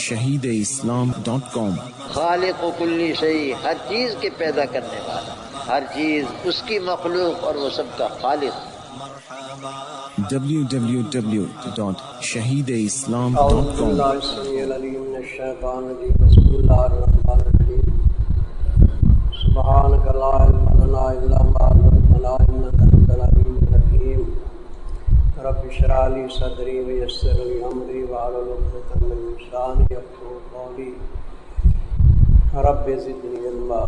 www.shahideislam.com خالق و کلی شیء، ہر چیز کے پیدا کرنے والا، ہر چیز اس کی مخلوق اور وہ سب کا خالق۔ www.shahideislam.com اعوذ باللہ السمیع العلیم من الشیطان الرجیم، بسم اللہ الرحمن الرحیم، سبحانک لا علم لنا الا ما علمتنا انک انت العلیم الحکیم، رب اشرح لی صدری ویسر لی امری واحلل عقدۃ من لسانی یفقهوا قولی، رب زدنی علما۔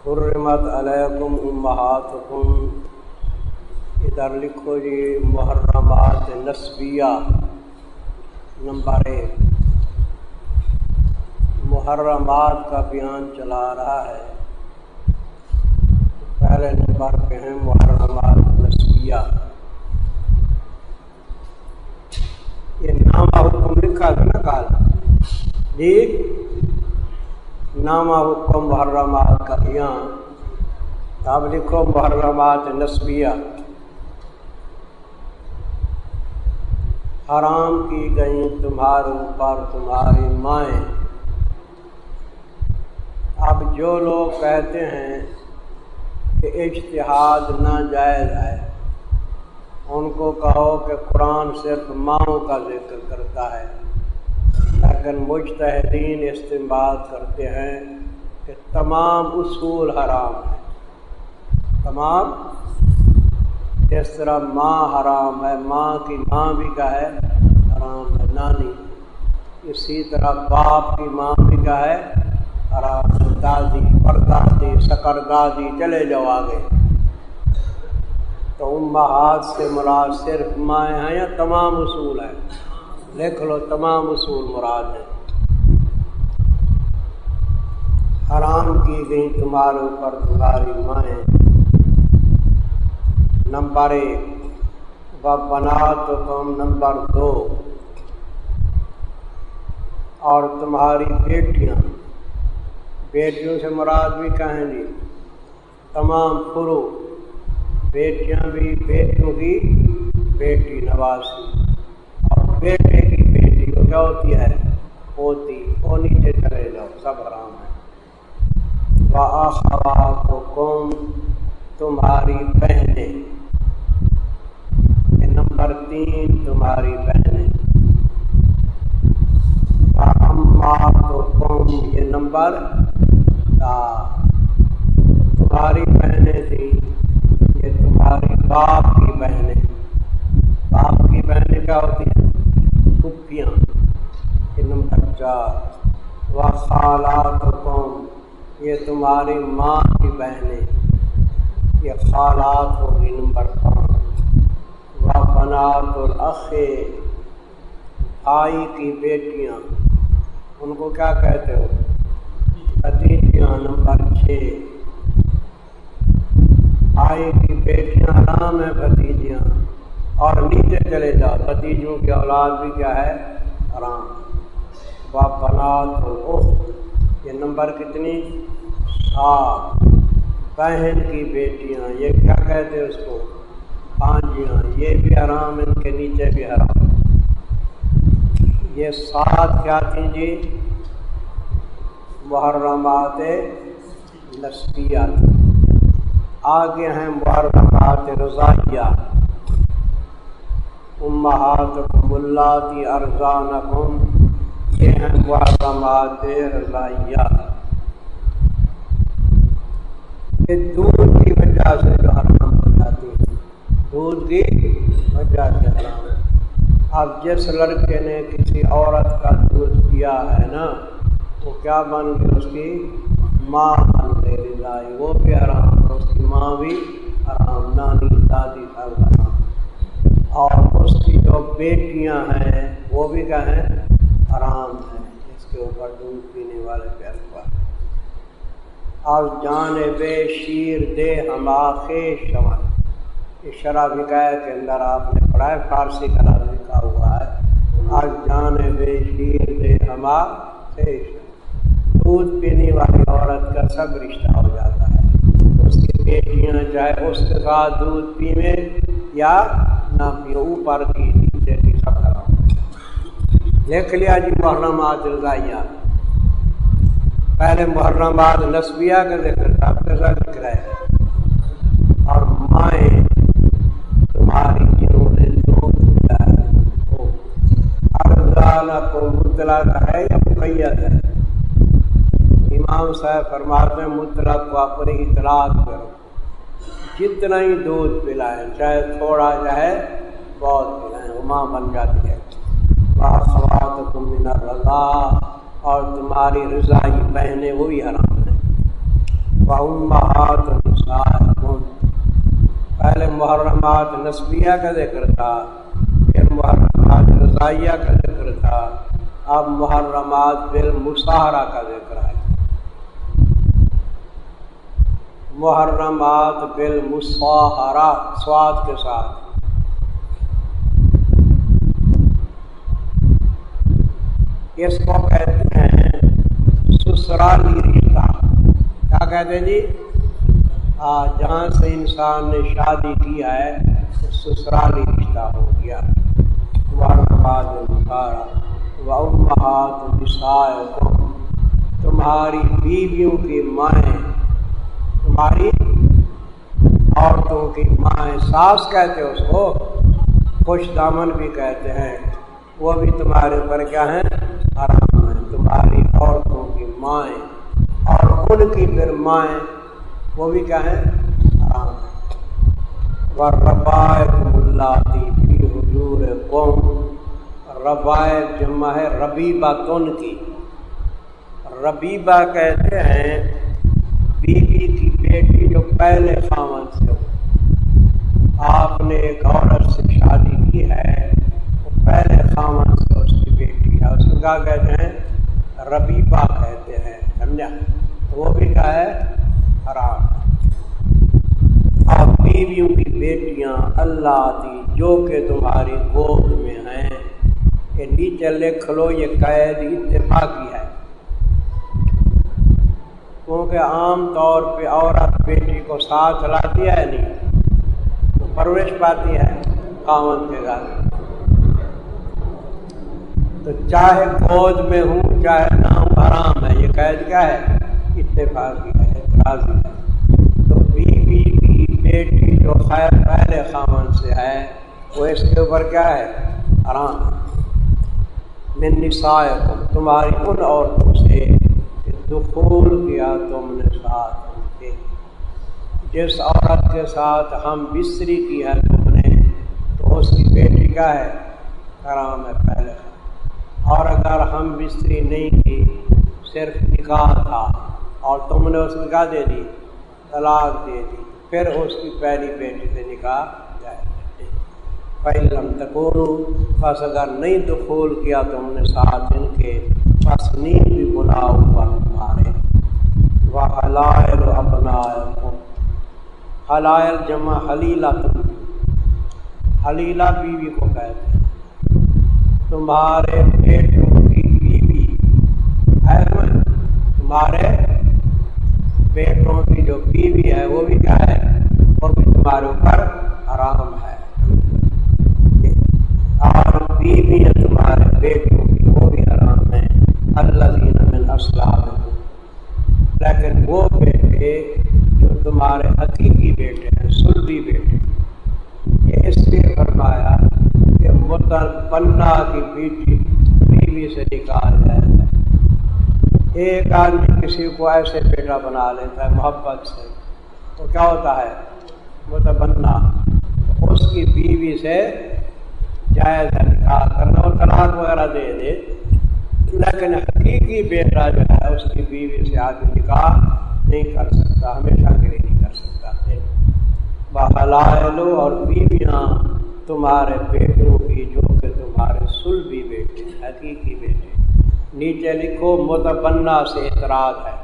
حرمت علیکم امہاتکم، ادھر لکھو جی محرمات نسبیہ نمبر 1۔ محرمات کا بیان چلا رہا ہے، پہلے نمبر پہ ہیں محرمات نسبیہ۔ یہ نامہ حکم لکھا تھا نا کال جی، نامہ حکم محرمات کا بیان، اب لکھو محرمات نسبیہ۔ حرام کی گئیں تمہارے اوپر تمہاری مائیں۔ اب جو لوگ کہتے ہیں کہ اجتہاد ناجائز ہے، ان کو کہو کہ قرآن صرف ماؤں کا ذکر کرتا ہے، لیکن مجتہدین استنباط کرتے ہیں کہ تمام اصول حرام ہیں، تمام، جس طرح ماں حرام ہے، ماں کی ماں بھی کا ہے حرام ہے، نانی، اسی طرح باپ کی ماں بھی کا ہے حرام ہے، دادی، پردادی، سکردادی، چلے جاؤ آگے۔ تو امہات سے مراد صرف مائیں ہیں یا تمام اصول ہیں؟ لکھ لو، تمام اصول مراد ہیں۔ حرام کی گئی تمہارے اوپر تمہاری مائیں، نمبر 1۔ وَبَنَاتُکُم، نمبر 2، اور تمہاری بیٹیاں، بیٹیوں سے مراد بھی کہیں گی تمام فروع، بیٹیاں بھی، بیٹوں کی بیٹی نواسی، اور بیٹے کی بیٹی وہ کیا ہوتی ہے؟ پوتی، وہ نیچے چلے جاؤ، سب حرام ہے۔ وَأَخَوَاتُکُم، تمہاری بہنیں، نمبر 3، تمہاری بہنیں۔ وَأَمَّاتُکُم، یہ نمبر 4، تمہاری بہنیں تھیں، یہ تمہاری باپ کی بہنیں۔ باپ کی بہنیں کیا ہوتی ہیں؟ پھوپھیاں، یہ نمبر 4۔ وَخَالَاتُکُم، یہ تمہاری ماں کی بہنیں، یہ خالات ہوگی، نمبر 5۔ وَبَنَاتُ الْأَخِ، بھائی کی بیٹیاں، ان کو کیا کہتے ہو؟ بھتیجیاں، نمبر 6۔ بھائی کی بیٹیاں حرام ہیں، بھتیجیاں، اور نیچے چلے جاؤ، بھتیجوں کی اولاد بھی کیا ہے؟ حرام۔ وَبَنَاتُ الْأُخْتِ، یہ نمبر کتنی؟ 7۔ بہن کی بیٹیاں، یہ کیا کہتے ہیں اس کو؟ بھانجیاں، یہ بھی حرام، ان کے نیچے بھی حرام۔ یہ 7 کیا تھیں جی؟ محرمات نسبیہ۔ آگے ہیں محرمات رضائیہ۔ امہاتکم اللاتی ارضعنکم، یہ ہیں محرمات رضائیہ۔ یہ دودھ کی وجہ سے جو حرام ہو جاتی ہے، دودھ کی وجہ سے حرام ہے۔ اب جس لڑکے نے کسی عورت کا دودھ پیا ہے نا، وہ کیا بن گئی؟ اس کی ماں بن گئی، رضائی، وہ بھی حرام، اس کی ماں بھی حرام، نانی، دادی سب حرام۔ اور اس کی جو بیٹیاں ہیں وہ بھی کیا ہیں؟ حرام ہیں، اس کے اوپر دودھ پینے والے پہ الفاظ۔ اور جانب شیر دے ہما خیش شمن، یہ شرح فقہ کے اندر آپ نے پڑھا ہے، فارسی کا لفظ لکھا ہوا ہے۔ اور جانب شیر دے ہما خیش، دودھ پینے والی عورت کا سب رشتہ ہو جاتا ہے، اس کی بیٹیاں چاہے اس کے ساتھ دودھ پیویں یا نہ پیو، اوپر کی نیچے کی سب حرام۔ لکھ لیا جی محرمات رضائیہ. پہلے محرمات نسبیہ کا ذکر تھا، کیسا ذکر ہے؟ اور مائیں تمہاری جنہوں نے دودھ دیا ہے. ارزانا کو مطلق ہے یا مقید ہے؟ امام صاحب فرماتے ہیں مطلق کو اپنی اطلاق کرو، جتنا ہی دودھ پلائیں، چاہے تھوڑا چاہے بہت پلائیں، ماں بن جاتی ہے. وَأَخَوَاتُكُم مِّنَ الرَّضَاعَةِ، اور تمہاری رضاعی بہنیں وہ بھی حرام ہیں. وَأُمَّهَاتُ نِسَائِكُمْ، پہلے محرمات نسبیہ کا ذکر تھا، پھر محرمات رضائیہ کا ذکر تھا، اب محرمات بالمصاہرہ کا ذکر ہے. محرمات بالمصاہرہ سواد کے ساتھ. اس کو کہتے ہیں سسرالی رشتہ. کیا کہتے ہیں جی؟ جہاں سے انسان نے شادی کیا ہے تو سسرالی رشتہ ہو گیا. محرمات بالمصاہرہ. وَأُمَّهَاتُ نِسَائِكُمْ، تمہاری بیویوں کی مائیں، تمہاری عورتوں کی مائیں، ساس کہتے ہیں اس کو، خوش دامن بھی کہتے ہیں، وہ بھی تمہارے اوپر کیا ہیں؟ حرام ہیں. تمہاری عورتوں کی مائیں اور ان کی پھر مائیں وہ بھی کیا ہیں؟ حرام ہیں. وَالرَّبَائِبُ اللَّاتِي فِي حُجُورِكُمْ، ربائب جمع ہے ربیبۃن کی. ربیبہ کہتے ہیں بیوی کی بیٹی جو پہلے خاوند سے ہو. آپ نے ایک عورت سے شادی کی ہے، وہ پہلے خاوند سے اس کی بیٹی ہے، اس کو کیا کہتے ہیں؟ ربیبہ کہتے ہیں. سمجھا؟ وہ بھی کیا ہے؟ حرام. اور بیویوں کی بیٹیاں اللہ کی جو کہ تمہاری گود میں ہیں، یہ نیچے لکھ لو، یہ قید اتفاقی ہے، کیونکہ عام طور پہ عورت بیٹی کو ساتھ لاتی ہے نہیں تو پرورش پاتی ہے خاوند کے گھر. تو چاہے گود میں ہوں چاہے نہ ہوں حرام ہے. یہ قید کیا ہے؟ اتفاقی ہے، اعتراضی ہے. تو بیوی کی بیٹی جو خیر پہلے خاوند سے ہے وہ اس کے اوپر کیا ہے؟ حرام. من نسائکم، تمہاری ان عورتوں سے دخول کیا تم نے ساتھ ان کے، جس عورت کے ساتھ ہم بستری کی ہے تم نے تو اس کی بیٹی کا ہے؟ حرام ہے پہلے. اور اگر ہم بستری نہیں کی، صرف نکاح تھا اور تم نے اس کو کیا دے دی؟ طلاق دے دی، پھر اس کی پہلی بیٹی سے نکاح جائے. فَإِن لَمْ تَكُونُوا، پس اگر نہیں دخول کیا تم نے ساتھ ان کے، پس نیز بھی گناہ اوپر تمہارے. وَحَلَائِلُ أَبْنَائِكُمْ، حلائل جمع حلیلہ. حلیلہ بیوی کو کہتے ہیں. تمہارے بیٹوں کی بیوی ہے، تمہارے بیٹوں کی جو بیوی ہے وہ بھی کیا ہے؟ وہ بھی تمہارے اوپر حرام ہے. اور بیویاں تمہارے بیٹوں کی وہ بھی حرام ہیں. الذین من اصلابکم، لیکن وہ بیٹے جو تمہارے حقیقی بیٹے ہیں، سلبی بیٹے. یہ اس لیے فرمایا کہ متبنہ کی بیوی سے نکاح جائے. ایک آدمی کسی کو ایسے بیٹا بنا لیتا ہے محبت سے تو کیا ہوتا ہے؟ متبنہ. اس کی بیوی سے جائز ہے نکاح کرنا اور طلاق وغیرہ دے دے، لیکن حقیقی بیٹا جو ہے اس کی بیوی سے آدمی نکاح نہیں کر سکتا، ہمیشہ کے لیے نہیں کر سکتا. بحلائل، اور بیویاں تمہارے بیٹوں کی جو کہ تمہارے سلبی بیٹے، حقیقی بیٹے. نیچے لکھو متبنہ سے اعتراض ہے.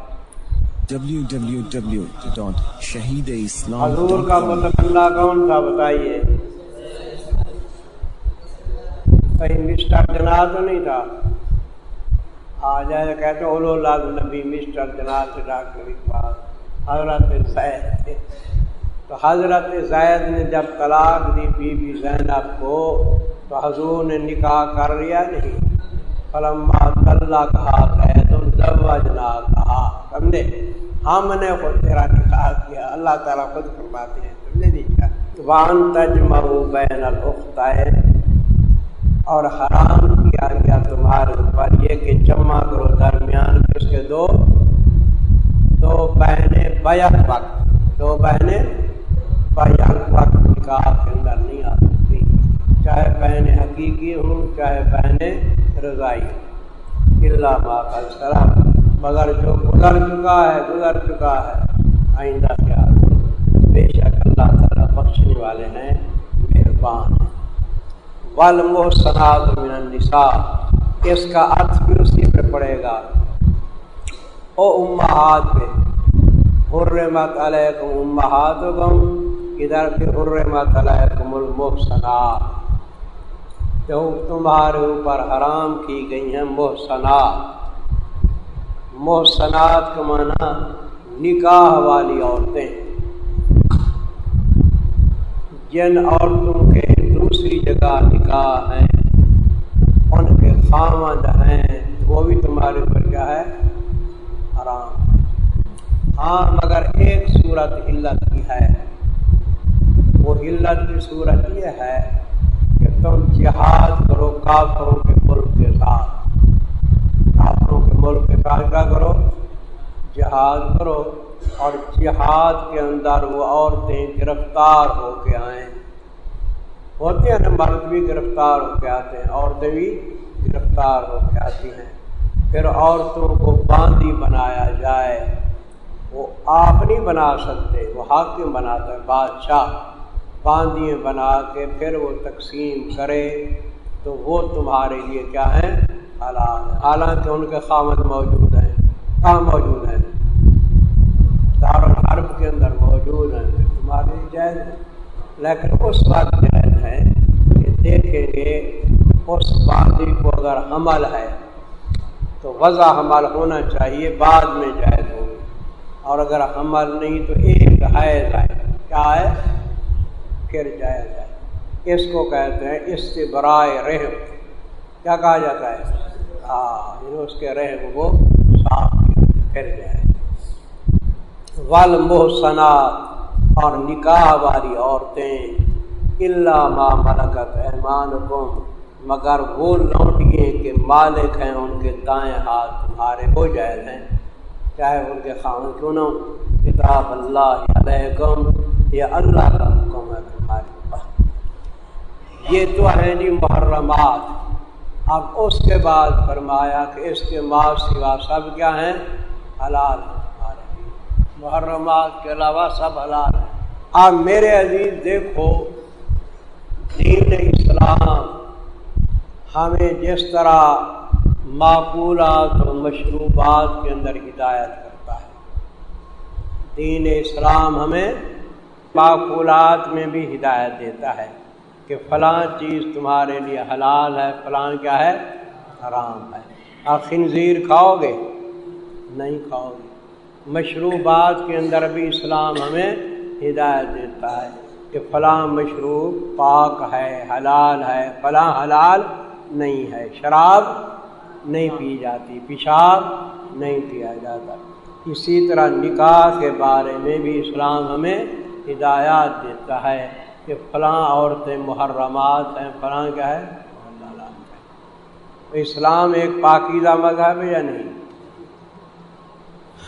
www.shahideislam.com. حضور کا متبنہ کون تھا بتائیے؟ کہیں مسٹر جناح تو نہیں تھا؟ آ جائے کہتے اولو لال نبی مسٹر جناح سے ڈاکٹر اقبال حضرت زید تھے. تو حضرت زید نے جب طلاق دی بی بی زینب کو تو حضور نے نکاح کر لیا نہیں؟ فلما طلّا کہا زید زوجنا کہا، سمجھے، ہم نے خود تیرا نکاح کیا. اللہ تعالیٰ خود فرماتے ہیں تم نے نہیں کیا. وَأَن تَجْمَعُوا بَيْنَ الْأُخْتَيْنِ، اور حرام کیا گیا تمہارے اوپر یہ کہ جمع کرو درمیان اس کے دو بہنیں بیک وقت، دو بہنیں بیک وقت نکاح کے اندر نہیں آ سکتی، چاہے بہنیں حقیقی ہوں چاہے بہنیں رضائی ہوں. الا ما قد سلف، مگر جو گزر چکا ہے آئندہ خیال کرو، بے شک اللہ تعالیٰ بخشنے والے ہیں، مہربان ہیں. والمحصنات من النساء، اس کا عطف بھی اسی پہ پڑے گا، او امہات پہ. حرمت علیکم امہاتکم، ادھر بھی حرمت علیکم المحصنات، تو تمہارے اوپر حرام کی گئی ہیں محصنات. محصنات کا معنی نکاح والی عورتیں، جن عورتوں کے دوسری جگہ نکاح ہیں، ان کے خاوند ہیں، وہ بھی تمہارے اوپر کیا ہے؟ حرام ہے. ہاں مگر ایک صورت علت کی ہے، وہ علت کی صورت یہ ہے کہ تم جہاد کرو کافروں کے ملک کے ساتھ، کافروں کے ملک کے ساتھ کیا کرو؟ جہاد کرو، اور جہاد کے اندر وہ عورتیں گرفتار ہو کے آئیں. ہوتے ہیں نا، مرد بھی گرفتار ہو کے آتے ہیں، عورتیں بھی گرفتار ہو کے آتی ہیں. پھر عورتوں کو باندی بنایا جائے، وہ آپ نہیں بنا سکتے، وہ حاکم بناتا ہے، بادشاہ. باندیاں بنا کے پھر وہ تقسیم کرے تو وہ تمہارے لیے کیا ہیں؟ حلال ہے. حالانکہ ان کے خاوند موجود ہیں. کہاں موجود ہیں؟ دارالحرب کے اندر موجود ہیں، پھر تمہارے لیے جائز ہے. لیکن اس وقت جائز ہے کہ دیکھیں گے اس باندی کو اگر حمل ہے تو وضع حمل ہونا چاہیے، بعد میں جائز ہوگی. اور اگر حمل نہیں تو ایک حیض ہے، کیا ہے؟ پھر جائز ہے. اس کو کہتے ہیں استبراء رحم. کیا کہا جاتا ہے؟ اس کے رحم کو صاف پھر جائز. والمحصنات، اور نکاح والی عورتیں، الا ما ملکت ایمانکم، مگر وہ لونڈیے کے مالک ہیں ان کے دائیں ہاتھ تمہارے، ہو جائز ہیں چاہے ان کے خاوند کیوں نہ ہو. کتاب اللہ علیکم، یہ اللہ کا حکم ہے تمہارے اوپر. یہ تو ہیں جی محرمات. اب اس کے بعد فرمایا کہ اس کے ماں سوا سب کیا ہیں؟ حلال ہیں. محرمات کے علاوہ سب حلال ہیں. اب میرے عزیز دیکھو، دین اسلام ہمیں جس طرح معقولات و مشروبات کے اندر ہدایت کرتا ہے، دین اسلام ہمیں معقولات میں بھی ہدایت دیتا ہے کہ فلاں چیز تمہارے لیے حلال ہے، فلاں کیا ہے؟ حرام ہے. آپ خنزیر کھاؤ گے؟ نہیں کھاؤ گے. مشروبات کے اندر بھی اسلام ہمیں ہدایت دیتا ہے کہ فلاں مشروب پاک ہے، حلال ہے، فلاں حلال نہیں ہے. شراب نہیں پی جاتی، پیشاب نہیں پیا جاتا. اسی طرح نکاح کے بارے میں بھی اسلام ہمیں ہدایات دیتا ہے کہ فلاں عورتیں محرمات ہیں، فلاں کیا ہے؟ حلال ہے. اسلام ایک پاکیزہ مذہب ہے یا نہیں؟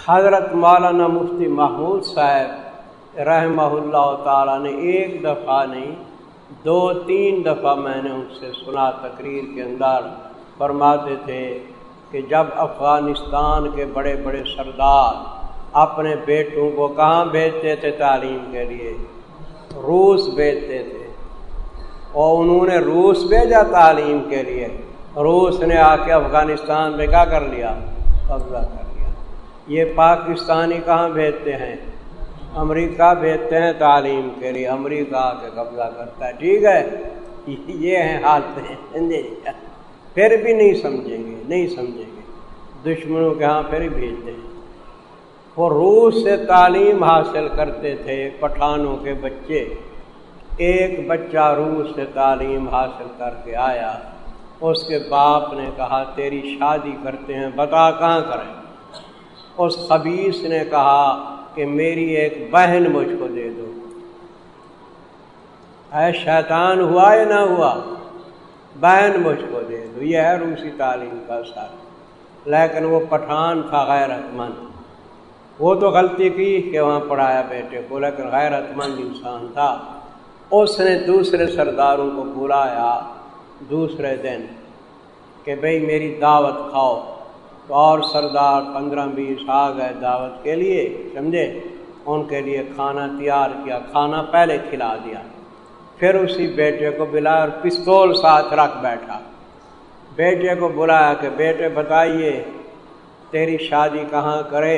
حضرت مولانا مفتی محمود صاحب رحمہ اللہ تعالیٰ نے ایک دفعہ نہیں 2-3 دفعہ میں نے ان سے سنا تقریر کے اندر، فرماتے تھے کہ جب افغانستان کے بڑے بڑے سردار اپنے بیٹوں کو کہاں بھیجتے تھے تعلیم کے لیے؟ روس بھیجتے تھے. اور انہوں نے روس بھیجا تعلیم کے لیے، روس نے آ کے افغانستان میں کیا کر لیا؟ قبضہ کر لیا. یہ پاکستانی کہاں بھیجتے ہیں؟ امریکہ بھیجتے ہیں تعلیم کے لیے، امریکہ آ کے قبضہ کرتا ہے. ٹھیک ہے، یہ ہیں حالتیں. پھر بھی نہیں سمجھیں گے. دشمنوں کے ہاں پھر بھیجتے ہیں. وہ روس سے تعلیم حاصل کرتے تھے پٹھانوں کے بچے. ایک بچہ روس سے تعلیم حاصل کر کے آیا، اس کے باپ نے کہا تیری شادی کرتے ہیں، بتا کہاں کریں؟ اس خبیث نے کہا کہ میری ایک بہن مجھ کو دے دو۔ اے شیطان، ہوا یا نہ ہوا؟ بہن مجھ کو دے دو۔ یہ ہے روسی تعلیم کا اثر۔ لیکن وہ پٹھان تھا غیرت مند، وہ تو غلطی کی کہ وہاں پڑھایا بیٹے کو، لیکن غیرت مند انسان تھا۔ اس نے دوسرے سرداروں کو بلایا دوسرے دن کہ بھئی میری دعوت کھاؤ، تو اور سردار 15-20 آ گئے دعوت کے لیے، سمجھے؟ ان کے لیے کھانا تیار کیا، کھانا پہلے کھلا دیا، پھر اسی بیٹے کو بلایا اور پستول ساتھ رکھ بیٹھا۔ بیٹے کو بلایا کہ بیٹے بتائیے تیری شادی کہاں کرے؟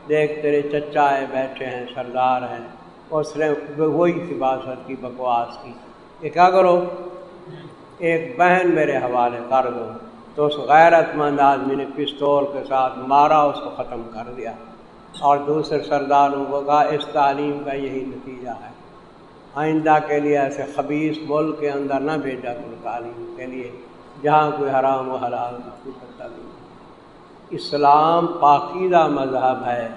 دیکھ تیرے چچا آئے بیٹھے ہیں، سردار ہیں۔ اس نے وہی سیاست کی، بکواس کی کہ کیا کرو؟ ایک بہن میرے حوالے کر دو۔ تو اس غیرت مند آدمی نے پستول کے ساتھ مارا، اس کو ختم کر دیا، اور دوسرے سرداروں کو کہا اس تعلیم کا یہی نتیجہ ہے، آئندہ کے لیے ایسے خبیث ملک کے اندر نہ بھیجا کرو تعلیم کے لیے جہاں کوئی حرام و حلال کا کوئی پتہ نہیں۔ اسلام پاکیزہ مذہب ہے،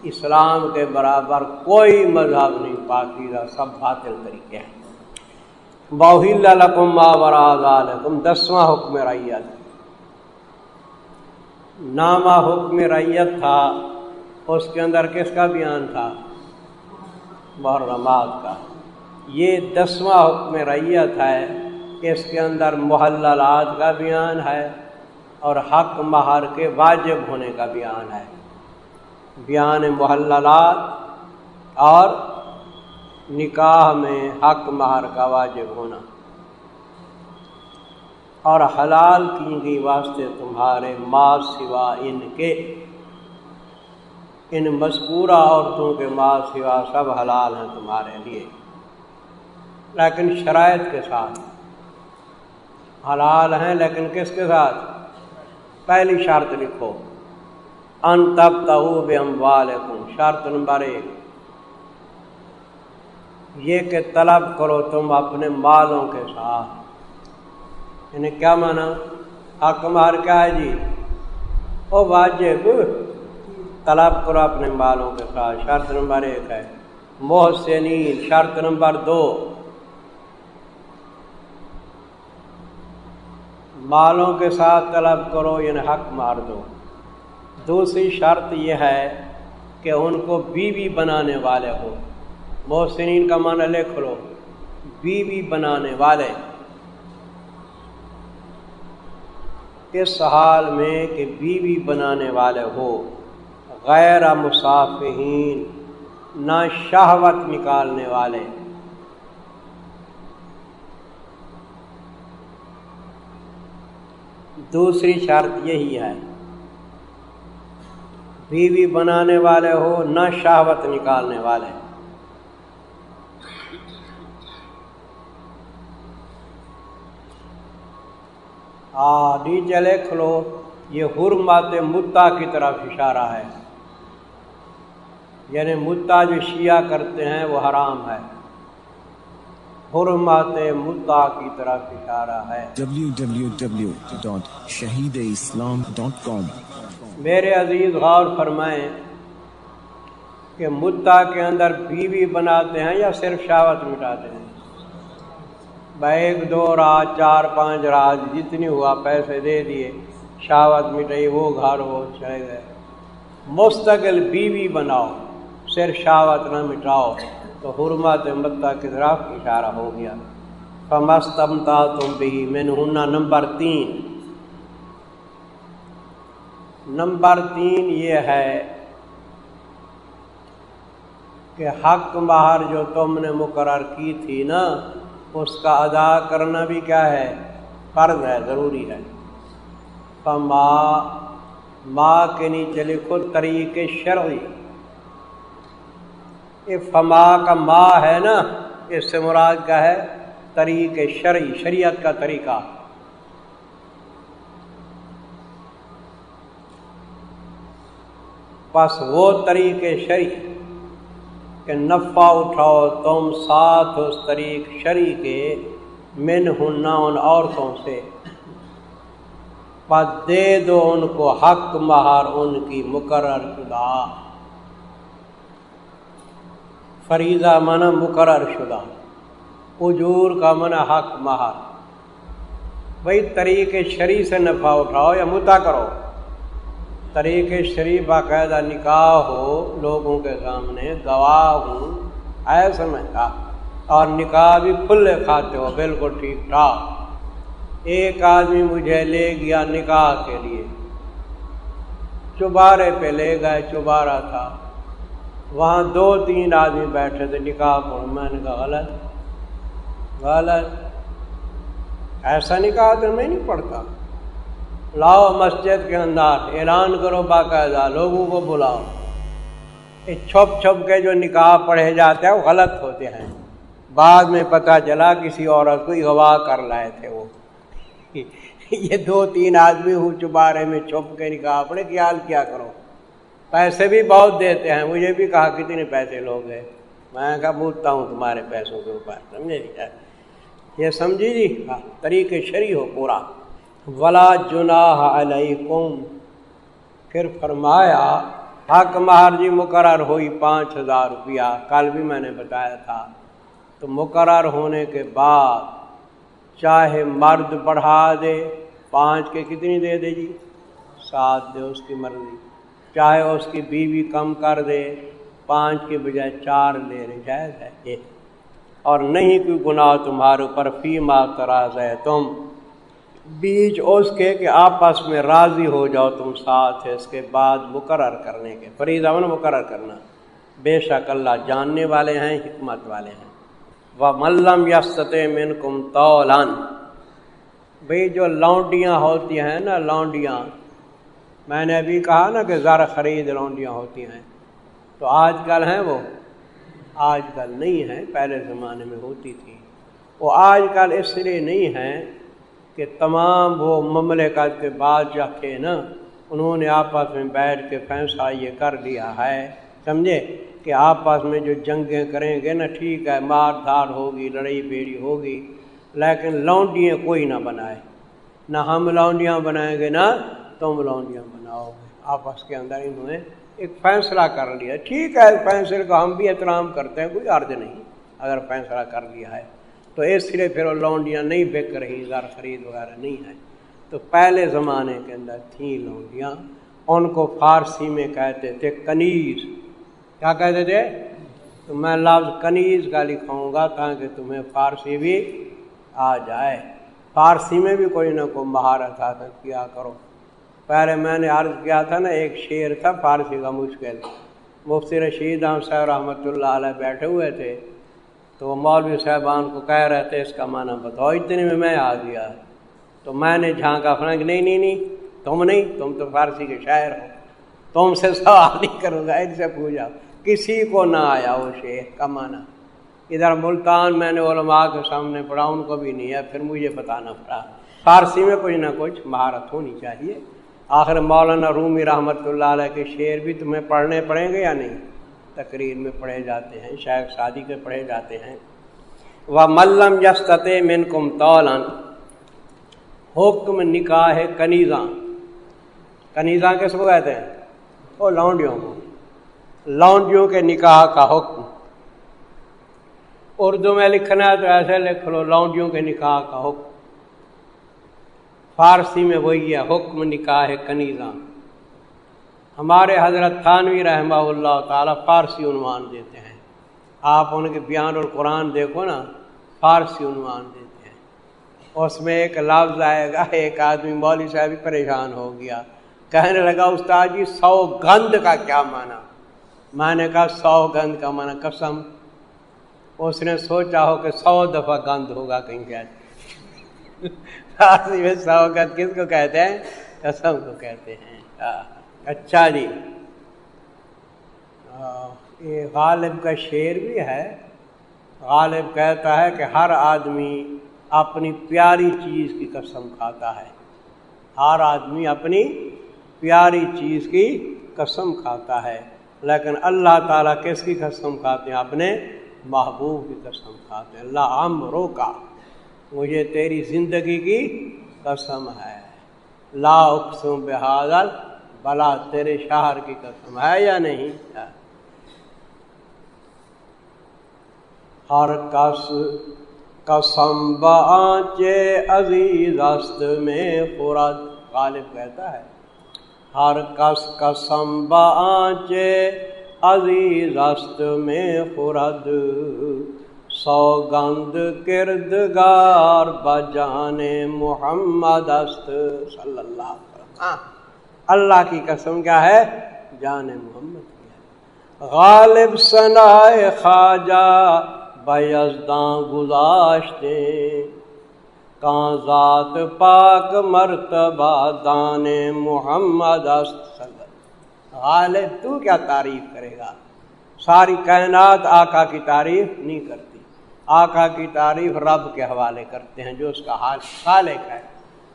اسلام کے برابر کوئی مذہب نہیں پاکیزہ، سب باطل طریقے ہیں۔ وَأُحِلَّ لَكُم مَّا وَرَاءَ ذَلِكُم، 10واں حکم رعیت۔ نامہ حکم رعیت تھا، اس کے اندر کس کا بیان تھا؟ محرمات کا۔ یہ 10واں حکم رعیت ہے، اس کے اندر محللات کا بیان ہے اور حق مہر کے واجب ہونے کا بیان ہے۔ بیان محللات اور نکاح میں حق مہر کا واجب ہونا، اور حلال کی گئی واسطے تمہارے ما سوا ان کے، ان مذکورہ عورتوں کے ما سوا سب حلال ہیں تمہارے لیے، لیکن شرائط کے ساتھ حلال ہیں، لیکن کس کے ساتھ؟ پہلی شرط لکھو، ان تبتغوا باموالکم، شرط نمبر 1 یہ کہ طلب کرو تم اپنے مالوں کے ساتھ۔ یعنی کیا مانا؟ حق مہر کیا ہے جی؟ او واجب، طلب کرو اپنے مالوں کے ساتھ، شرط نمبر 1 ہے۔ محسنین، شرط نمبر 2 مالوں کے ساتھ طلب کرو، یعنی حق مہر دو۔ دوسری شرط یہ ہے کہ ان کو بیوی بنانے والے ہو۔ محسنین کا معنی لکھ لو، بیوی بنانے والے، اس حال میں کہ بیوی بنانے والے ہو، غیر مصافحین، نہ شہوت نکالنے والے۔ دوسری شرط یہی ہے، بیوی بنانے والے ہو، نہ شہوت نکالنے والے۔ نیچے لکھ لو، یہ حرمت متع کی طرف اشارہ ہے، یعنی متع جو شیعہ کرتے ہیں وہ حرام ہے، حرمت متع کی طرف اشارہ ہے۔ www.shahideislam.com میرے عزیز غور فرمائیں کہ متع کے اندر بیوی بناتے ہیں یا صرف شہوت مٹاتے ہیں؟ 1 2 رات 4 5 رات جتنی ہوا پیسے دے دیے، شہوت مٹائی، وہ گھر وہ چلے گئے۔ مستقل بیوی بناؤ، صرف شہوت نہ مٹاؤ، تو حرمت متع کی طرف اشارہ ہو گیا۔ فَمَسْتَمْتَعْتُمْ بِهِ مِنْهُنَّ، نمبر 3 یہ ہے کہ حق مہر جو تم نے مقرر کی تھی نا، اس کا ادا کرنا بھی کیا ہے؟ فرض ہے، ضروری ہے۔ فما کے نیچے لکھو طریق شرعی، یہ فما کا ما ہے نا، اس سے مراد کیا ہے؟ طریق شرعی، شریعت کا طریقہ۔ پس وہ طریق شرعی کہ نفع اٹھاؤ تم ساتھ اس طریق شرعی کے، منہن، ان عورتوں سے، پس دے دو ان کو حق مہر ان کی مقرر شدہ. فریضہ معنی مقرر شدہ، اجور کا معنی حق مہر. بھئی طریق شرعی سے نفع اٹھاؤ یا متا کرو. طریق شرعی باقاعدہ نکاح ہو، لوگوں کے سامنے گواہ ہوں، ایسا سمجھتا، اور نکاح بھی کھلے کھاتے ہو بالکل ٹھیک ٹھاک. ایک آدمی مجھے لے گیا نکاح کے لیے، چوبارے پہ لے گئے، چوبارہ تھا، وہاں 2-3 آدمی بیٹھے تھے نکاح پڑھ. میں نے کہا غلط، ایسا نکاح تو میں نہیں پڑھتا. لاؤ مسجد کے اندر اعلان کرو، باقاعدہ لوگوں کو بلاؤ. چھپ چھپ کے جو نکاح پڑھے جاتے ہیں وہ غلط ہوتے ہیں. بعد میں پتہ چلا کسی عورت کو اغوا کر لائے تھے وہ. یہ 2-3 آدمی ہوں چوبارے میں چھپ کے نکاح پڑھے، خیال کیا کرو. پیسے بھی بہت دیتے ہیں. مجھے بھی کہا کتنے پیسے لوگ ہیں، میں کہا بوجھتا ہوں تمہارے پیسوں کے اوپر. سمجھے یہ سمجھی جی. طریق شرعی ہو پورا. ولا جناح علیکم، پھر فرمایا حق مہر جی مقرر ہوئی 5,000 روپیہ. کل بھی میں نے بتایا تھا. تو مقرر ہونے کے بعد چاہے مرد بڑھا دے، 5 کے کتنی دے دے جی، 7 دے، اس کی مرضی. چاہے اس کی بیوی کم کر دے، 5 کے بجائے 4 لے لے، جائز ہے. اور نہیں کوئی گناہ تمہارے اوپر فیما تراضیتم، بیچ اس کے کہ آپس میں راضی ہو جاؤ تم ساتھ اس کے بعد مقرر کرنے کے. فریضہ مقرر کرنا. بے شک اللہ جاننے والے ہیں، حکمت والے ہیں. وَمَن لَّمْ يَسْتَطِعْ مِنكُمْ طَوْلًا، بھئی جو لونڈیاں ہوتی ہیں نا، لونڈیاں، میں نے ابھی کہا نا کہ زر خرید لونڈیاں ہوتی ہیں، تو آج کل ہیں وہ؟ آج کل نہیں ہیں، پہلے زمانے میں ہوتی تھی. وہ آج کل اس لیے نہیں ہیں کہ تمام وہ مملکت کے بادشاہ تھے نا، انہوں نے آپس میں بیٹھ کے فیصلہ یہ کر لیا ہے، سمجھے، کہ آپس میں جو جنگیں کریں گے نا، ٹھیک ہے، مار دھاڑ ہوگی، لڑائی بیڑی ہوگی، لیکن لونڈیاں کوئی نہ بنائے. نہ ہم لونڈیاں بنائیں گے نہ تم لونڈیاں بناؤ گے. آپس کے اندر انہوں نے ایک فیصلہ کر لیا. ٹھیک ہے، فیصلے کا ہم بھی احترام کرتے ہیں، کوئی عرض نہیں اگر فیصلہ کر لیا ہے. تو اس لیے پھر وہ لونڈیاں نہیں بک رہی، زر خرید وغیرہ نہیں ہے. تو پہلے زمانے کے اندر تھیں لونڈیاں، ان کو فارسی میں کہتے تھے کنیز. کیا کہتے تھے؟ تو میں لفظ کنیز کا لکھاؤں گا تاکہ تمہیں فارسی بھی آ جائے. فارسی میں بھی کوئی نہ کوئی مہارت حاصل کیا کرو. پہلے میں نے عرض کیا تھا نا، ایک شعر تھا فارسی کا مشکل. مفتی رشید احمد صاحب رحمۃ اللہ علیہ بیٹھے ہوئے تھے، تو وہ مولوی صاحبان کو کہہ رہے تھے اس کا معنی بتاؤ. اتنے میں آ گیا. تو میں نے جھانکا فرمایا کہ نہیں، تم نہیں، تم تو فارسی کے شاعر ہو، تم سے سوال نہیں کروں گا، ان سے پوچھا. کسی کو نہ آیا وہ شعر کا معنی. ادھر ملتان میں نے علماء کے سامنے پڑھا، ان کو بھی نہیں ہے، پھر مجھے بتانا پڑا. فارسی میں کچھ نہ کچھ مہارت ہونی چاہیے. آخر مولانا رومی رحمۃ اللہ علیہ کے شعر بھی تمہیں پڑھنے پڑیں گے یا نہیں؟ تقریر میں پڑھے جاتے ہیں، شیخ سعدی کے پڑھے جاتے ہیں. وَمَن لَّمْ يَسْتَطِعْ مِنكُمْ طَوْلًا، حکم نکاح کنیزاں. کنیزاں کس کو کہتے ہیں؟ وہ لونڈیوں کو. لونڈیوں کے نکاح کا حکم. اردو میں لکھنا ہے تو ایسے لکھ لو، لونڈیوں کے نکاح کا حکم. فارسی میں وہی ہے، حکم نکاح کنیزاں. ہمارے حضرت تھانوی رحمہ اللہ تعالیٰ فارسی عنوان دیتے ہیں. آپ ان کے بیان القرآن دیکھو نا، فارسی عنوان دیتے ہیں. اس میں ایک لفظ آئے گا، ایک آدمی مولوی صاحب بھی پریشان ہو گیا، کہنے لگا استاد جی سوگند کا کیا معنی؟ میں نے کہا سوگند کا معنی قسم. اس نے سوچا ہو کہ 100 دفعہ گند ہوگا کہیں کیا. فارسی میں سوگند کس کو کہتے ہیں؟ قسم کو کہتے ہیں. اچھا جی، یہ غالب کا شعر بھی ہے. غالب کہتا ہے کہ ہر آدمی اپنی پیاری چیز کی قسم کھاتا ہے. ہر آدمی اپنی پیاری چیز کی قسم کھاتا ہے، لیکن اللہ تعالیٰ کس کی قسم کھاتے ہیں؟ اپنے محبوب کی قسم کھاتے ہیں. اللہ عمرو کا، مجھے تیری زندگی کی قسم ہے. لا اقسم بہذا بلا، تیرے شہر کی قسم ہے یا نہیں؟ ہر کس قسم بآنچ عزیز است میں خورد، غالب کہتا ہے ہر کس قسم بآنچ عزیز است میں خورد، سوگند کردگار بجان محمد است صلی اللہ علیہ وسلم۔ اللہ کی قسم کیا ہے؟ جان محمد کی ہے۔ غالب ثنائے خواجہ بیزداں گذاشتے، کان ذات پاک مرتبہ دان محمد است صلی اللہ علیہ وسلم۔ غالب تو کیا تعریف کرے گا؟ ساری کائنات آقا کی تعریف نہیں کرتی، آقا کی تعریف رب کے حوالے کرتے ہیں جو اس کا حال خالق ہے،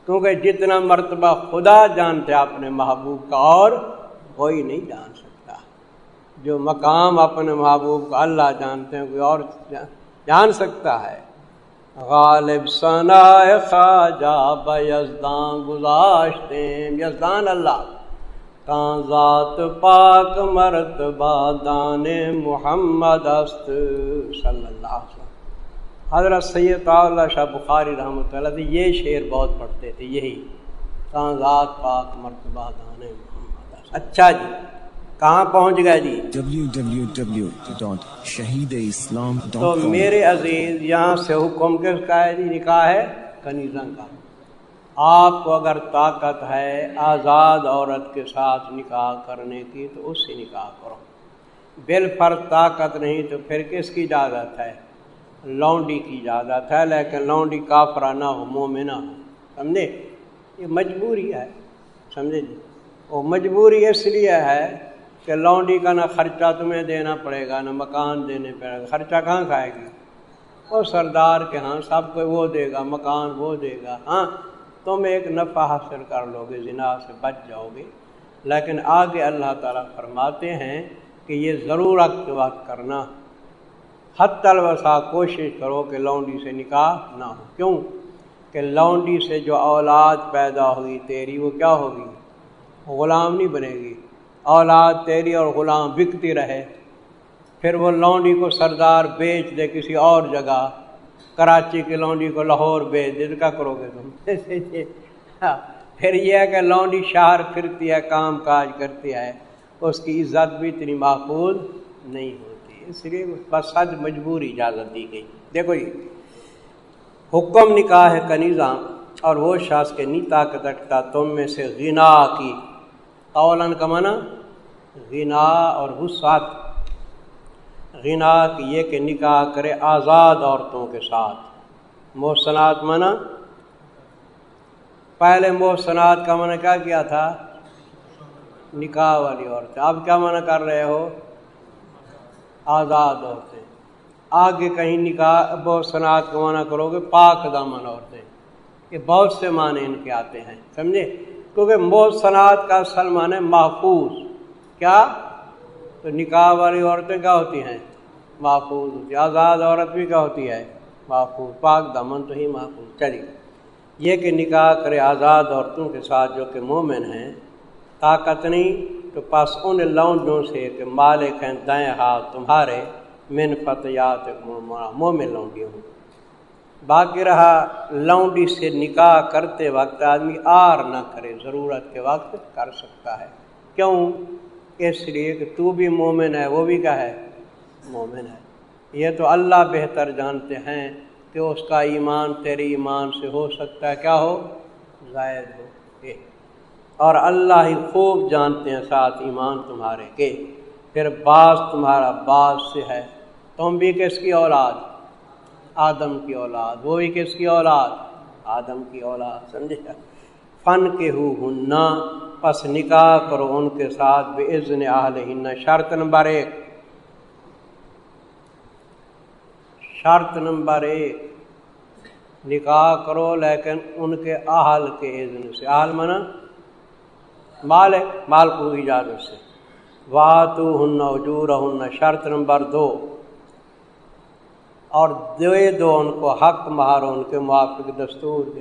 کیونکہ جتنا مرتبہ خدا جانتے اپنے محبوب کا اور کوئی نہیں جان سکتا، جو مقام اپنے محبوب کا اللہ جانتے ہیں کوئی اور جان سکتا ہے۔ غالب ثنائے خواجہ بیزداں گذاشتے، یزدان اللہ، کان ذات پاک مرتبہ دان محمد است صلی اللہ علیہ وسلم۔ حضرت سید اللہ شاہ بخاری رحمۃ اللہ علیہ یہ شعر بہت پڑھتے تھے، یہی کان ذات پاک مرتبہ دان محمد است۔ اچھا جی کہاں پہنچ گئے جی؟ www.shahideislam.com۔ تو میرے عزیز یہاں سے حکم کس کا ہے جی؟ نکاح ہے کنیزہ کا۔ آپ کو اگر طاقت ہے آزاد عورت کے ساتھ نکاح کرنے کی تو اس سے نکاح کرو، بالفرض طاقت نہیں تو پھر کس کی اجازت ہے؟ لونڈی کی اجازت ہے، لیکن لونڈی کافرہ نہ ہو، مومنہ ہو، سمجھے؟ یہ مجبوری ہے، سمجھے جی؟ وہ مجبوری اس لیے ہے کہ لونڈی کا نہ خرچہ تمہیں دینا پڑے گا، نہ مکان دینے پڑے گا، خرچہ کہاں کھائے گی؟ وہ سردار کے ہاں سب کو وہ دے گا، مکان وہ دے گا، ہاں تم ایک نفع حاصل کر لو گے، زنا سے بچ جاؤ گے، لیکن آگے اللہ تعالیٰ فرماتے ہیں کہ یہ ضرورت کے وقت کرنا، حتی الوسع کوشش کرو کہ لونڈی سے نکاح نہ ہو۔ کیوں کہ لونڈی سے جو اولاد پیدا ہوگی تیری وہ کیا ہوگی؟ غلام نہیں بنے گی، اولاد تیری اور غلام بکتی رہے، پھر وہ لونڈی کو سردار بیچ دے کسی اور جگہ، کراچی کی لونڈی کو لاہور بیچ دے تو کیا کرو گے تم؟ پھر یہ ہے کہ لونڈی شہر پھرتی ہے، کام کاج کرتی ہے، اس کی عزت بھی اتنی محفوظ نہیں ہوتی، اس لیے بس حد مجبوری اجازت دی گئی۔ دیکھو جی حکم نکاح ہے کنیزہ، اور وہ شخص کے نہیں طاقت رکھتا تم میں سے غنا کی، قولاً کا معنی غنا اور وسعت، غنا کی یہ کہ نکاح کرے آزاد عورتوں کے ساتھ، محسنات معنی، پہلے محسنات کا معنی کیا کیا تھا؟ نکاح والی عورتیں، اب کیا معنی کر رہے ہو؟ آزاد عورتیں۔ آگے کہیں نکاح محسنات کا معنی کرو گے پاک دامن عورتیں، یہ بہت سے معنی ان کے آتے ہیں، سمجھے؟ کیونکہ محسنات کا اصل معنی محفوظ، کیا؟ تو نکاح والی عورتیں کیا ہوتی ہیں؟ محفوظ ہوتی، آزاد عورت بھی کیا ہوتی ہے؟ محفوظ، پاک دامن تو ہی محفوظ۔ چلیے یہ کہ نکاح کرے آزاد عورتوں کے ساتھ جو کہ مومن ہیں، طاقت نہیں تو پس ان لونڈوں سے کہ مالک ہیں دائیں ہاتھ تمہارے، من فتیات مومن لونڈیوں۔ باقی رہا لونڈی سے نکاح کرتے وقت آدمی آر نہ کرے، ضرورت کے وقت کر سکتا ہے، کیوں؟ اس لیے کہ تو بھی مومن ہے، وہ بھی کیا ہے؟ مومن ہے۔ یہ تو اللہ بہتر جانتے ہیں کہ اس کا ایمان تیرے ایمان سے ہو سکتا ہے کیا ہو؟ زائد ہو، اور اللہ ہی خوب جانتے ہیں ساتھ ایمان تمہارے کے، پھر باز تمہارا باز سے ہے، تم بھی کس کی اولاد؟ آدم کی اولاد، وہ بھی کس کی اولاد؟ آدم کی اولاد، سمجھے؟ فن کے ہننا، پس نکاح کرو ان کے ساتھ باذن اہلہن، شرط نمبر 1، شرط نمبر 1 نکاح کرو لیکن ان کے اہل کے اذن سے، اہل منا مالک، مال کو اجازت سے، واتوہن اجورہن، شرط نمبر 2، اور دے دو ان کو حق مہر ان کے موافق دستور دے،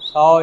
100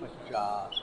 50।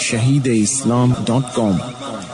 shahideislam.com,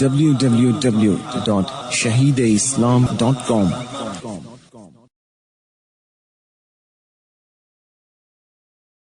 www.shahideislam.com